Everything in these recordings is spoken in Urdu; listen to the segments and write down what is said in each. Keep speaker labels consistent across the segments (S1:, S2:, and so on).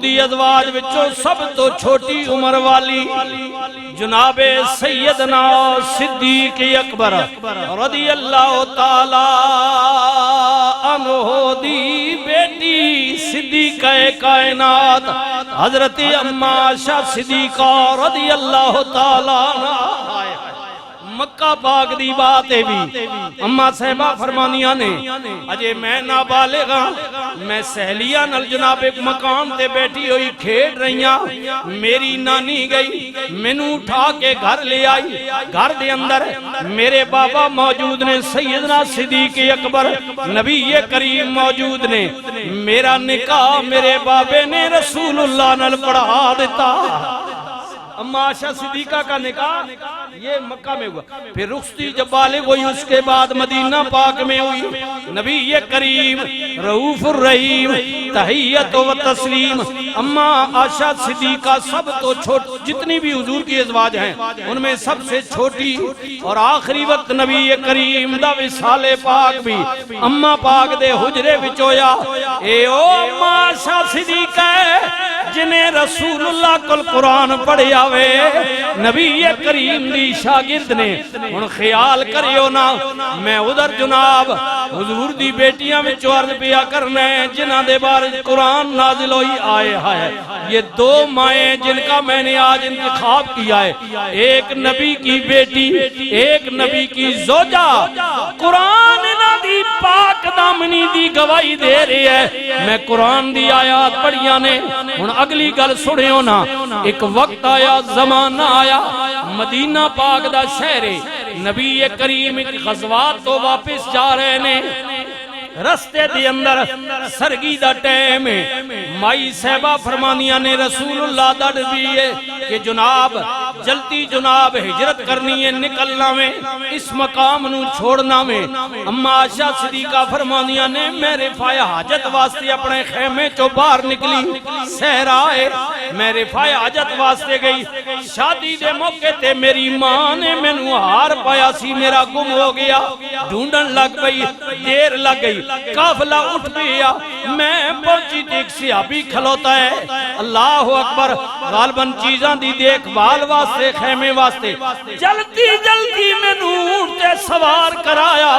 S1: دی ازواج وچوں سب تو چھوٹی عمر والی جناب سیدنا صدیق اکبر رضی اللہ تعالی عنہ دی بیٹی صدیقہ کائنات حضرت اما عائشہ صدیقہ رضی اللہ تعالی عنہ مکہ پاک دی بات ہے بھی اماں صاحبہ فرمانیاں نے اجے میں نابالغ ہاں میں سہلیاں نال جناب ایک مقام تے بیٹھی ہوئی کھیڑ رہیاں میری نانی گئی مینوں اٹھا کے گھر لے آئی گھر دے اندر میرے بابا موجود نے سیدنا صدیق اکبر نبی کریم موجود نے میرا نکاح میرے بابے نے رسول اللہ نال پڑھا دیتا اما عائشہ صدیقہ کا نکاح یہ مکہ میں ہوا پھر رخصتی جب بالغ ہوئی اس کے بعد مدینہ پاک میں ہوئی نبی کریم رؤوف الرحیم تحیت و تسلیم اما عائشہ صدیقہ سب تو جتنی بھی حضور کی ازواج ہیں ان میں سب سے چھوٹی اور آخری وقت نبی کریم دا وصال پاک بھی اما پاک دے حجرے وچ ہویا اے او اما عائشہ صدیقہ جنہیں رسول اللہ کل قرآن پڑھیا نبی کریم دی شاگرد نے ان خیال کریو نا میں ادھر جناب حضور دی بیٹیاں میں عرض پیا کرنے جنہ دے بارے قرآن نازل ہوئی آئے ہے یہ دو مائیں جن کا میں نے آج انتخاب کیا ہے ایک نبی کی بیٹی ایک نبی کی زوجہ قرآن دی پاک دامنی دی گواہی دے رہی ہے میں قرآن دی آیات پڑھیاں نے ان اگلی گل سنیو نا ایک وقت آیا زمانہ آیا مدینہ پاک دا شہر نبی کریم غزوات تو واپس جا رہے نے رستے دی اندر سرگی دا ٹیم مائی صاحبہ فرمانیاں نے رسول اللہ دا ڈبیئے کہ جناب جلتی جناب ہجرت کرنی ہے نکلنا میں اس مقام نو چھوڑنا میں اما عائشہ صدیقہ فرمانیاں نے میں رفاع حاجت واسطے اپنے خیمے چو باہر نکلی صحرائے میں رفاع حاجت واسطے گئی شادی دے موقع تے میری ماں نے مینوں ہار پایا سی میرا گم ہو گیا ڈھونڈن لگ گئی دیر لگ گئی قافلہ اٹھ گیا میں پہنچی دیکھ صحابی کھلوتا ہے اللہ اکبر غالباً چیزاں دی دیکھ بھال واسطے خیمے واسطے جلدی جلدی میں نور تے سوار کرایا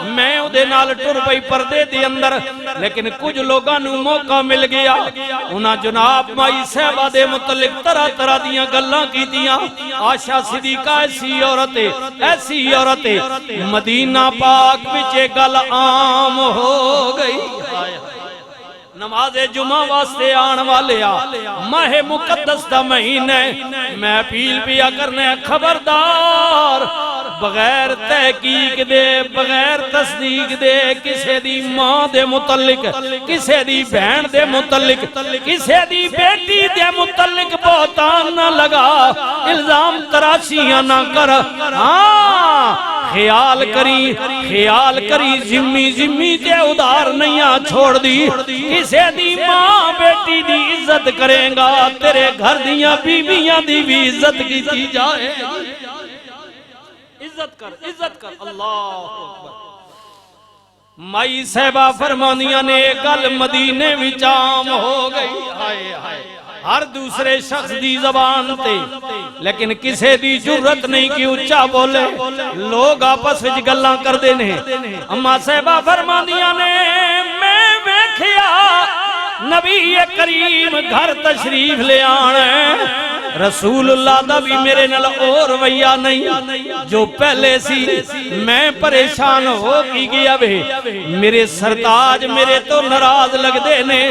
S1: میں ادھے نال ٹر پئی پردے دی اندر لیکن کچھ لوگاں نو موقع مل گیا انہاں جناب مائی صاحبہ دے متعلق طرح طرح دیاں گلاں کی دیاں عائشہ صدیقہ ایسی عورت مدینہ پاک وچ گل عام ہو گئی نماز جمعہ واسطے آن والے ماہ مقدس دا مہینے میں اپیل پیا کرنے خبردار بغیر تحقیق دے بغیر تصدیق دے کسے دی ماں دے متعلق کسے دی بہن دے متعلق کسے دی بیٹی دے متعلق بہتان نہ لگا الزام تراشیاں نہ کر خیال کری زمی تے ادار نہیں چھوڑ دی کسے دی ماں بیٹی دی عزت کریں گا تیرے گھر دیاں بیویاں دی بھی عزت کی جائے عزت کر اللہ اکبر مائی صاحبہ فرمانیاں نے گل مدینے وچ عام ہو گئی ہر دوسرے شخص دی زبان تے لیکن کسے دی جرت نہیں کہ اچھا بولے لوگ آپس وچ گلاں کر دینے اما صاحبہ فرمانیاں نے میں ویکھیا نبی کریم گھر تشریف لے آنے رسول اللہ دا بھی میرے نال اور رویہ نہیں جو پہلے سی میں پریشان ہو کی گیا بے میرے سرتاج میرے تو ناراض لگ دے نے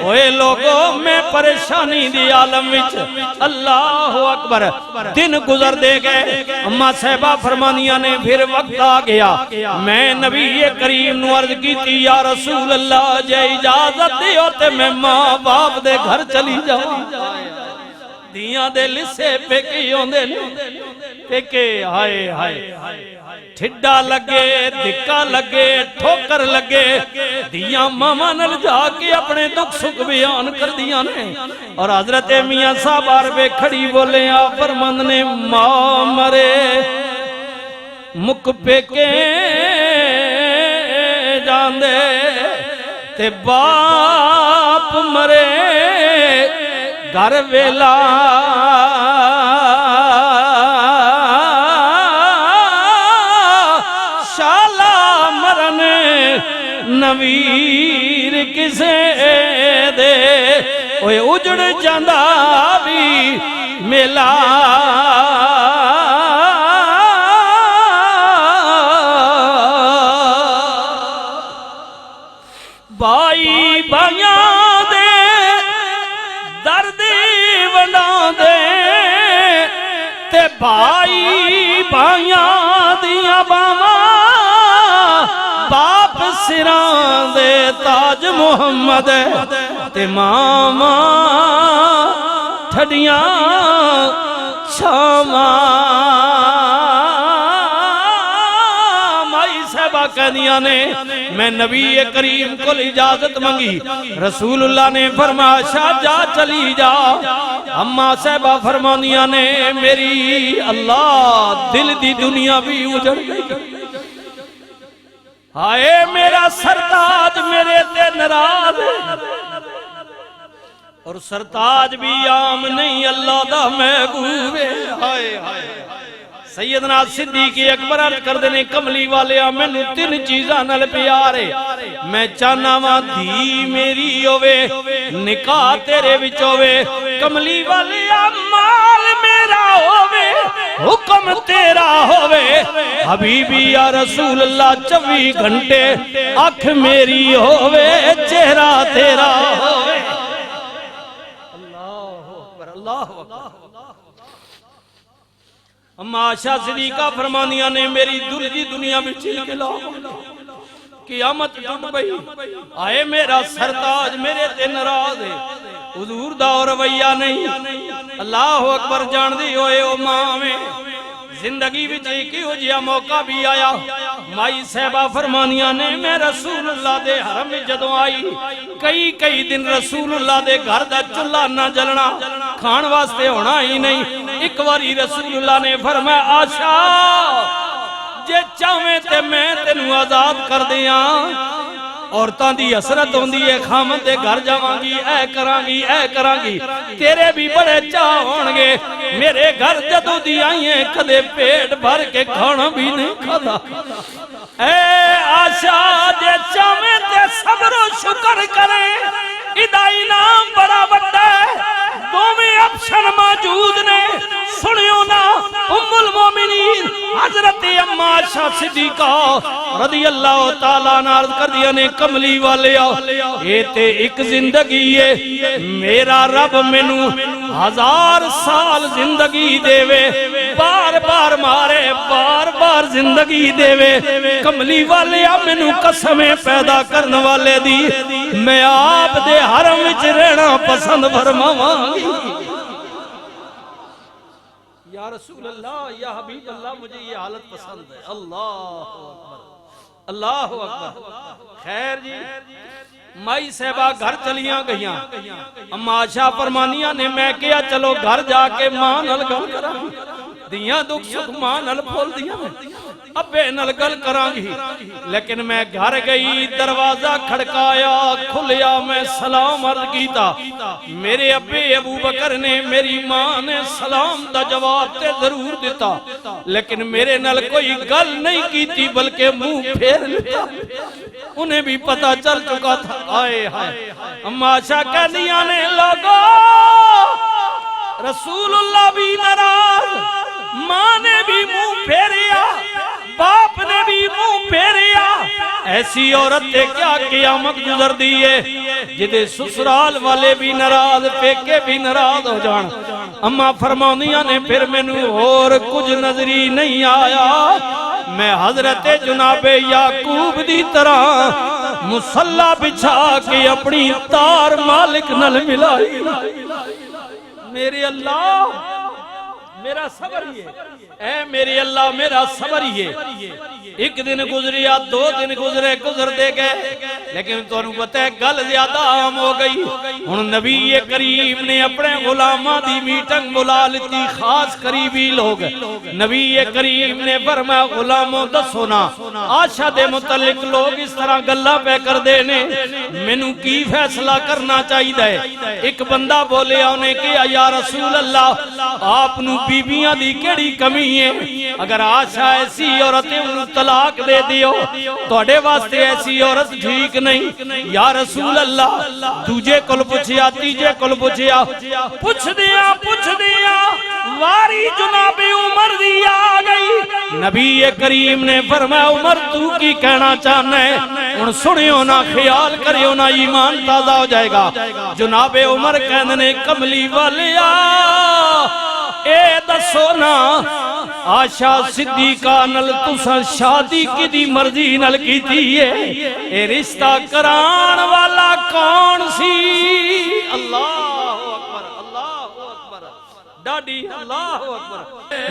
S1: اوے لوگوں میں پریشانی دی عالم وچ اللہ اکبر دن گزر دے گئے اما صاحبہ فرمانیاں نے پھر وقت آ گیا میں نبی کریم نو عرض کی تھی یا رسول اللہ جے اجازت دیو تے میں ماں باپ دے گھر چلی جاؤں دیاں دے لسے پیکے ہوندے پیکے ہائے ٹھڈا لگے دکا لگے ٹھوکر لگے دیاں ماما نل جا کے اپنے دکھ سکھ بیان کر دیاں نے اور حضرت میاں صاحب عربے کھڑی بولے فرمند نے ماں مرے مک پیکے جان دے تے باپ مرے گھر ویلا شالا مرن نویر کسے دے اوے اجڑ جاندہ بھی میلا بائی بھائیاں دے دردی ونڈاں دے تے بائی بھائیاں دیاں باواں باپ سران دے تاج محمد تے ماما ٹھڈیاں چھاواں کہنیاں نے میں نبی کریم کو اجازت منگی رسول اللہ نے فرمایا شاہ جا چلی جا اماں صاحبہ فرمانیاں نے میری اللہ دل دی دنیا بھی اجڑ گئی ہائے میرا سرتاج میرے تے ناراض اور سرتاج بھی عام نہیں اللہ دا محبوب ہے ہائے ہائے سیدنا صدیق اکبر عرض کر دینے کملی والے میں تین چیزاں نل پیارے میں چاہنا وہاں دھی میری ہوئے نکاح تیرے وچ ہوئے کملی والے مال میرا ہوئے حکم تیرا ہوئے حبیبی یا رسول اللہ 24 گھنٹے اکھ میری ہوئے چہرہ تیرا ہوئے اللہ اکبر اللہ اکبر اما عائشہ صدیقہ فرمانیاں نے میری دل دی دنیا میں چل کے لا قیامت ٹوٹ گئی آئے میرا سرتاج میرے تے ناراض ہے حضور دا رویہ نہیں اللہ اکبر جان دی ہوئے او ماں میں زندگی وچ ایک ہو جیا موقع بھی آیا مائی صاحبہ فرمانیاں نے میں رسول اللہ دے حرم میں جدوں آئی کئی دن رسول اللہ دے گھر دا چولہا نہ جلنا کھان واسطے ہونا ہی نہیں ایک واری رسول اللہ نے فرمایا آشا جے چاہویں تے میں تینوں آزاد کر دیاں عورتاں دی حسرت ہوندی ہے خامن دے گھر جاوانگی اے کرانگی تیرے بھی بڑے چاہ ہونگے میرے گھر جدوں دی آئیں کدے پیٹ بھر کے کھانا بھی نہیں کھادا اے آشا جے چاہویں تے صبر و شکر کریں ادائی نام بڑا بڑا ہے دومی اپشن موجود نے سنیو نا ام المومنین حضرت اما عائشہ صدیقہ رضی اللہ تعالیٰ نے عرض کر دیا نے کملی والے یہ تے ایک زندگی ہے میرا رب منو 1000 سال زندگی دے وے بار بار مارے بار بار زندگی دے وے کملی والے منو قسمیں پیدا کرنے والے دی میں آپ دے حرم وچ رہنا پسند فرماواں یا رسول اللہ یا حبیب اللہ مجھے یہ حالت پسند ہے اللہ اکبر خیر جی مائی صاحبہ گھر چلیاں گئیاں اما عائشہ فرمانیاں نے میں کیا چلو گھر جا کے ماں نل گل کرا دیاں دکھ سکھ ماں نل پھول دیاں ابے نل گل کرانگی لیکن میں گھر گئی دروازہ کھڑکایا کھلیا میں سلام عرض کیتا میرے ابے ابو بکر نے میری ماں نے سلام دا جواب تے ضرور دیتا لیکن میرے نل کوئی گل نہیں کیتی بلکہ منہ پھیر لیتا انہیں بھی پتا چل چکا تھا آئے ہائے اما عائشہ کہہ دیا نے لوگو رسول اللہ بھی ناراض ماں نے بھی منہ پھیریا باپ نے بھی منہ پھیریا ایسی عورت تے کیا قیامت گزر دیئے جدے سسرال والے بھی ناراض پیکے بھی ناراض ہو جان اما فرمانیاں نے پھر مینوں اور کچھ نظری نہیں آیا میں حضرت جناب یعقوب دی طرح مصلی بچھا کے اپنی تار مالک نل ملائی میرے اللہ میرا صبر ہی ہے، اے میری اللہ میرا صبر ہی ہے۔ ایک دن گزریا، 2 دن گزرے، گزرتے گئے، لیکن تو انہوں پتہ ہے گل زیادہ عام ہو گئی۔ ہن نبی کریم نے اپنے غلامہ دی میٹنگ بلا لیتی، خاص قریبی لوگ۔ نبی کریم نے فرمایا غلاموں دسو نا عائشہ دے متعلق لوگ اس طرح گلا پہ کر دینے، مینوں کی فیصلہ کرنا چاہیے دے۔ ایک بندہ بولے انہیں کہ یا رسول اللہ آپ نو بیبیاں دی کیڑی کمی ہے؟ اگر عائشہ ایسی عورت ہے انہوں طلاق دے دیو، توڑے واسطے ایسی عورت ٹھیک نہیں۔ یا رسول اللہ دوجے کل پوچھیا، تیجے کل پوچھیا، پوچھ دیا واری جناب عمر دی آ گئی۔ نبی کریم نے فرمایا عمر تو کی کہنا چاہنا ہے؟ ان سنیو نا، خیال کریو نا، ایمان تازہ ہو جائے گا۔ جناب عمر کہنے کملی والیا اے دسو نا عائشہ صدیقہ نل تساں شادی کی دی مرضی نل کیتی ہے، اے رشتہ کران والا کون سی؟ اللہ اکبر، اللہ اکبر، ڈاڈی اللہ اکبر۔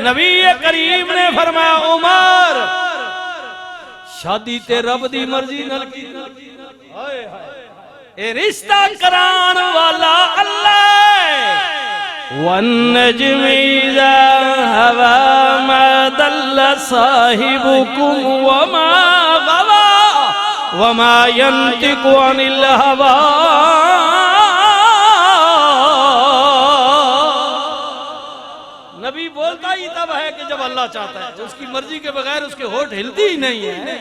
S1: نبی کریم نے فرمایا عمر شادی تے رب دی مرضی نل کیتی، اے رشتہ کران والا اللہ۔ وَالنَّجْمِ إِذَا هَوَى مَا ضَلَّ صَاحِبُكُمْ وَمَا غَوَى وَمَا يَنطِقُ عَنِ الْهَوَى نبی بولتا ہی تب ہے کہ جب اللہ چاہتا ہے، اس کی مرضی کے بغیر اس کے ہونٹ ہلتی ہی نہیں ہے۔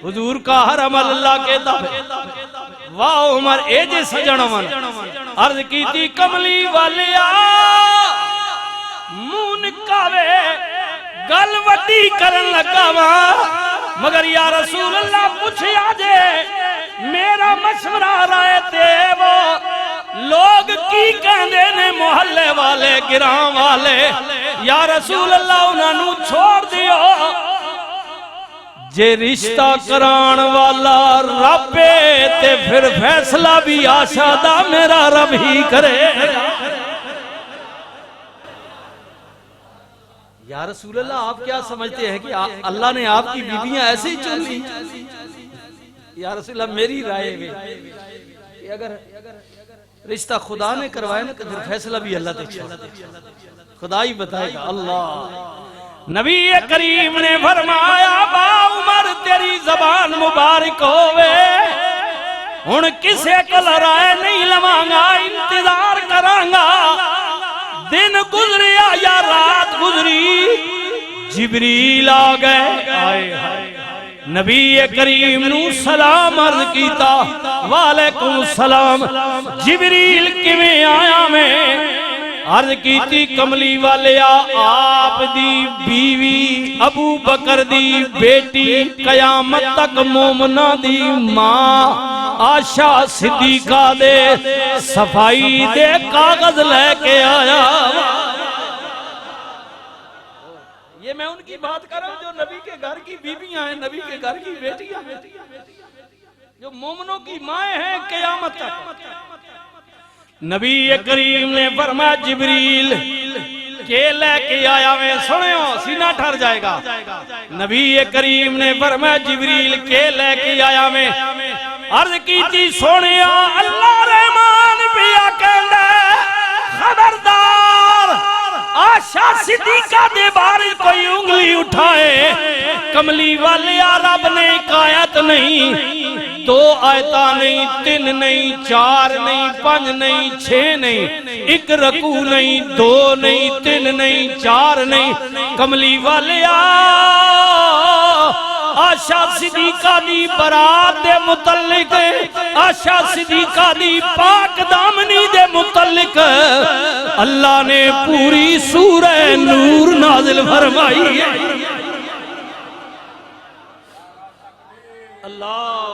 S1: حضور کا ہر عمل اللہ کہتا ہے۔ واہ عمر اے جے سجن من عرض کی تھی کملی والیا مونکاوے گل وڈی کرن لگا وا، مگر یا رسول اللہ پوچھیا جے میرا مشورہ رائے تے وہ لوگ کی کہندے نے محلے والے گرام والے، یا رسول اللہ انہوں چھوڑ دیو، جے رشتہ کران والا رب تے پھر فیصلہ بھی عائشہ دا میرا رب ہی کرے۔ یا رسول اللہ آپ کیا سمجھتے ہیں کہ اللہ نے آپ کی بیویاں ایسے ہی چن لی؟ یا رسول اللہ میری رائے میں کہ اگر رشتہ خدا نے کروائے نا تو پھر فیصلہ بھی اللہ دے چھوڑ، خدا ہی بتائے گا۔ اللہ نبی کریم نے فرمایا با عمر تیری زبان مبارک ہوئے، ہن کسے کل رائے نہیں لوانگا، انتظار کرانگا۔ دن گزریا یا رات گزری، جبریل آ گئے، نبی کریم نو سلام عرض کیتا، وعلیکم السلام، جبریل کیویں آیا میں؟ عرض کیتی کملی والیا آپ دی بیوی ابو بکر دی بیٹی قیامت تک مومنہ دی ماں عائشہ صدیقہ دے صفائی دے کاغذ لے کے آیا۔ یہ میں ان کی بات کر رہا ہوں جو نبی کے گھر کی بیویاں ہیں، نبی کے گھر کی بیٹیاں ہیں، جو مومنوں کی مائیں ہیں قیامت تک۔ نبی کریم نے فرمایا جبریل کے لے کے آیا میں، سنو سینہ ٹھر جائے گا۔ نبی کریم نے فرمایا جبریل کے لے کے آیا میں، عرض کی تھی سونیا اللہ رحمان پیا کہندا خبردار عائشہ صدیقہ دے بارے کوئی انگلی اٹھائے، کملی والے رب نے آیت نہیں، 2 آیتاں نہیں، 3 نہیں، 4 نہیں، 5 نہیں، 6 نہیں، 1 رکوع نہیں، 2 نہیں، 3 نہیں، 4 نہیں، کملی والے عائشہ صدیقہ دی برات دے متعلق، عائشہ صدیقہ دی پاک دامنی دے متعلق اللہ نے پوری سورہ نور نازل فرمائی ہے۔ اللہ